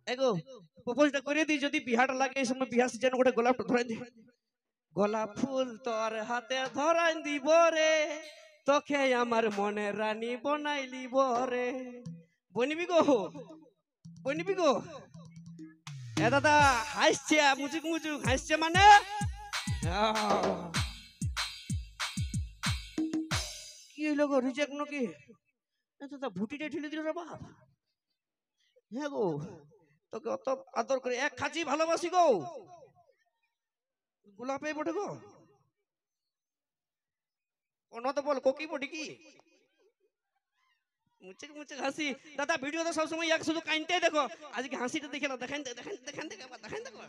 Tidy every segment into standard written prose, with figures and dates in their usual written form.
এগো প্রপোজটা করে দিই যদি বিহাটা লাগে এই সময় বিহার সিজন গোটে গোলাপটা ধরাই দি গোলাপ ফুল তোর হাতে ধরাই দিব রে তোকে আমার মনে রানী বনাইলিব রে বনিবি গো বনিবি গো এ দাদা হাসছে মুচুক মুচুক হাসছে মানে কি হইলো গো রিজেক্ট নাকি দাদা ভুটিটা ঠেলে দিল রে বাপ হ্যাঁ গো তোকে অত আদর করে এক খাঁচি ভালোবাসি গো গোলাপে বটে গো কোন তো বল কোকি বটে কি মুচুক মুচুক হাসি দাদা ভিডিও তো সবসময় এক শুধু কাইনতে দেখো আজকে হাসিটা দেখে না দেখান দেখান দেখান দেখান দেখো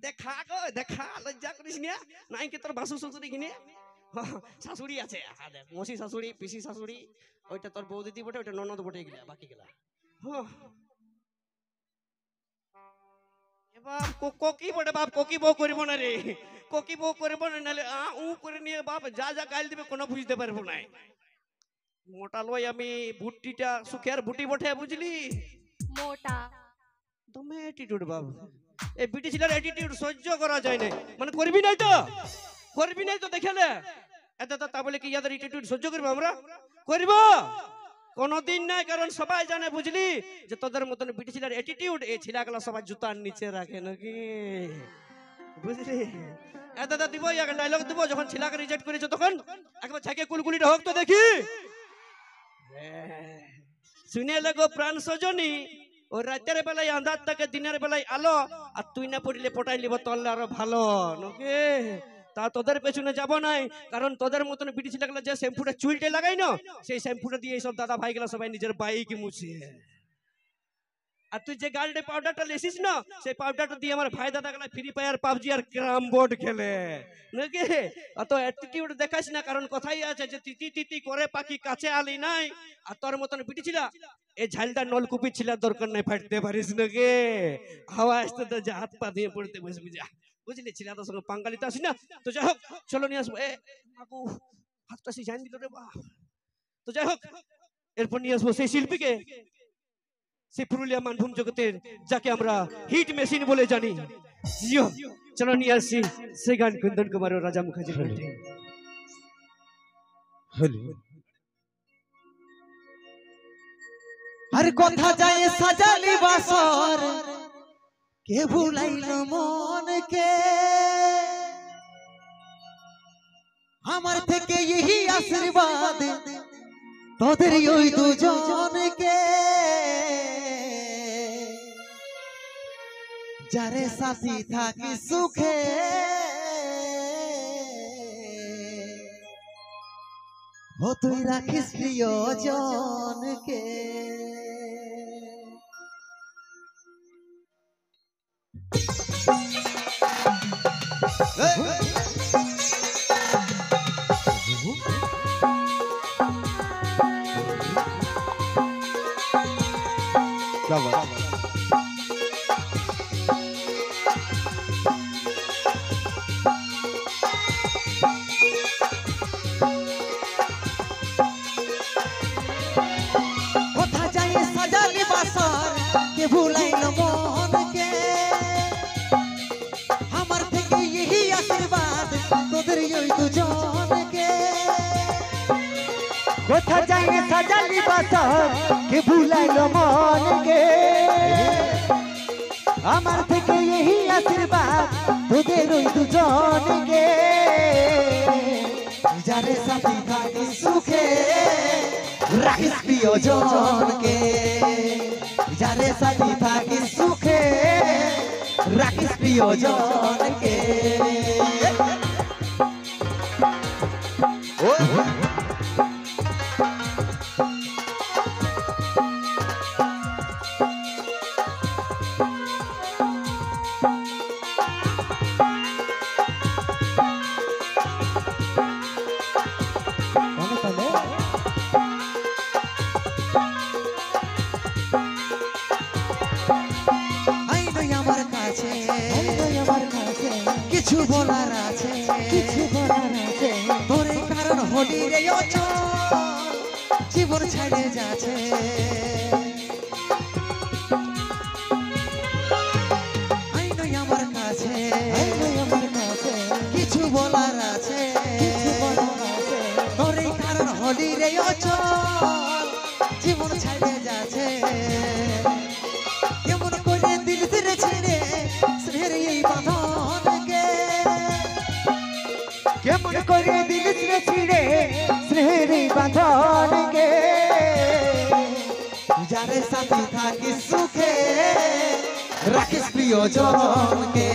দেখা গো দেখা লজ্জা করিস না নাই কি তোর বাসু শ্বশুরি কিনে শাশুড়ি আছে দেখ মসি শাশুড়ি পিসি শাশুড়ি ওইটা তোর বউ দিদি বটে ওইটা ননদ বটে গেলা বাকি গেলা বাপ কোকি বটে বাপ কোকি বউ করব না রে কোকি বউ করব না নালে উ করে নিয়ে বাপ যা যা গাইল দিবে কোনো বুঝতে পারবো না মোটা লই আমি ভুট্টিটা সুখের ভুটি বটে বুঝলি মোটা তুমি অ্যাটিটিউড বাপ এই বিটি ছিলার অ্যাটিটিউড সহ্য করা যায় না মানে করবি নাই তো দেখেলে এত তা বলে কি ইয়াদের অ্যাটিটিউড সহ্য করব আমরা করব কোনদিন নাই কারণ সবাই জানে বুঝলি যে তোদের মতন বিটি ছিলার অ্যাটিটিউড এই ছিলাগুলো সবাই জুতার নিচে রাখে নাকি বুঝলি এ দাদা দিব ইয়াকে ডায়লগ দিব যখন ছিলাকে রিজেক্ট করেছো তখন একবার ঝাঁকে কুলকুলিটা হোক তো দেখি শুনে লাগো প্রাণ সজনী ও রাতের বেলায় আন্ধার থাকে দিনের বেলায় আলো আর তুই না পড়লে পটাই লিব তললে আরো ভালো নাকি তা তোদের পেছনে যাব নাই কারণ তোদের মতন বিটি ছিলাগুলো যে শ্যাম্পুটা চুলটে লাগাই না সেই শ্যাম্পুটা দিয়ে এইসব দাদা ভাইগুলো সবাই নিজের বাইক মুছে আর তুই যে গালটে পাউডারটা লেসিস না সেই পাউডারটা দিয়ে আমার ভাই দাদা গুলা ফ্রি ফায়ার পাবজি আর ক্যারাম বোর্ড খেলে নাকি অত অ্যাটিটিউড দেখাস না কারণ কথাই আছে যে তিতি তিতি করে পাখি কাছে আলি নাই আর তোর মতন বিটি ছিলা এই ঝালটা নলকুপি ছিলার দরকার নাই ফাটতে পারিস নাকি হাওয়া আসতে তো যে হাত পা দিয়ে পড়তে বসবি যা বুঝলি ছিলা তোর সঙ্গে পাঙ্গালিতে আসি না তো যাই হোক চলো নিয়ে আসবো আগু হাতটা সে জান দিল রে বাপ তো যাই হোক এরপর নিয়ে আসবো সেই শিল্পীকে সেই পুরুলিয়া মানভূম জগতের যাকে আমরা হিট মেশিন বলে জানি জিও চলো নিয়ে আসি সেই গান কুন্দন কুমার ও রাজা মুখার্জির কণ্ঠে আর কথা যায় সাজালি বাসর কে ভুলাইল মনকে আমার থেকে এই আশীর্বাদ তোদের ওই দুজনকে যারে সাথী থাকি সুখে ও তুই রাখিস প্রিয়জনকে কথা যায় সাজালি বাসর কে ভুলাইল মনকে আমার থেকে এই আশীর্বাদ তোদের ওই দুজনকে কথা যায় সাজালি বাসর কে ভুলাইল মনকে আমার থেকে এই আশীর্বাদ তোদের ওই দুজনকে যারে সাথী থাকি সুখে রাখিস প্রিয়জনকে যারে সাথী থাকি সুখে রাখিস প্রিয়জনকে কিছু বলার আছে তোর কারণ হলি রে জীবন ছাড়ে যাচ্ছে সাথী থাকিস সুখে রাখিস প্রিয়জনকে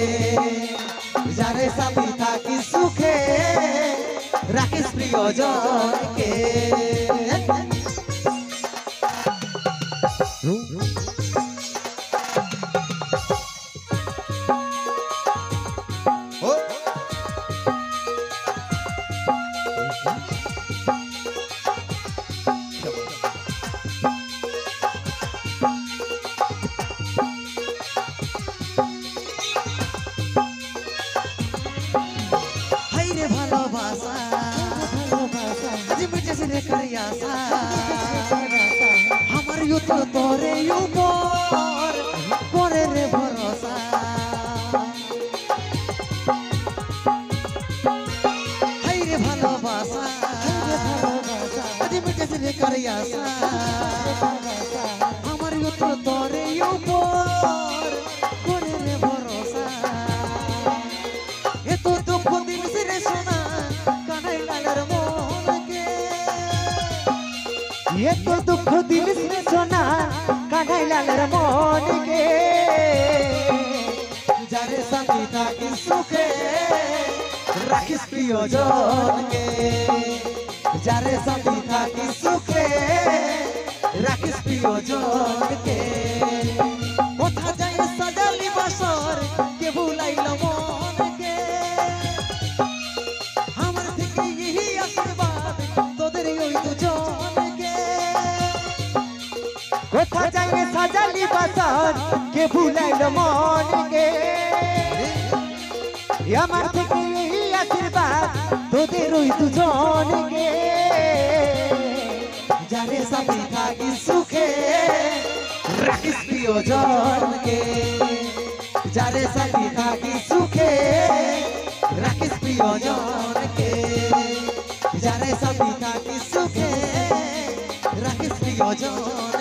যারে সাথী থাকিস সুখে রাখিস প্রিয়জনকে হাইরে ভালোবাসা আজ মিটেছে রে করিয়াসা আমার ইউত তোরে উপর করে রে ভরসা হাইরে ভালোবাসা আজ মিটেছে রে করিয়াসা আমার ইউত তোরে উপর করে রে ভরসা এত দুঃখ দিলিস রে সোনা কানাই লালের মনকে এত দুঃখ দিলিস রে সোনা কানাই লালের মনকে যারে সাথী থাকিস সুখে রাখিস প্রিয়জনকে যারে সাথী থাকিস সুখে রাখিস প্রিয়জনকে কোথা যায় সাজালি বাসর কে ভুলাইল মনকে আমার থেকে এই আশীর্বাদ তোদের ওই দুজনকে কোথা যায় সাজালি বাসর কে ভুলাইল মনকে আমার থেকে এই আশীর্বাদ তোদের ওই দুজনকে যারে সাথী থাকিস সুখে রাখিস প্রিয়জনকে যারে সাথী থাকিস সুখে রাখিস প্রিয়জনকে যারে সাথী থাকিস সুখে রাখিস প্রিয়জনকে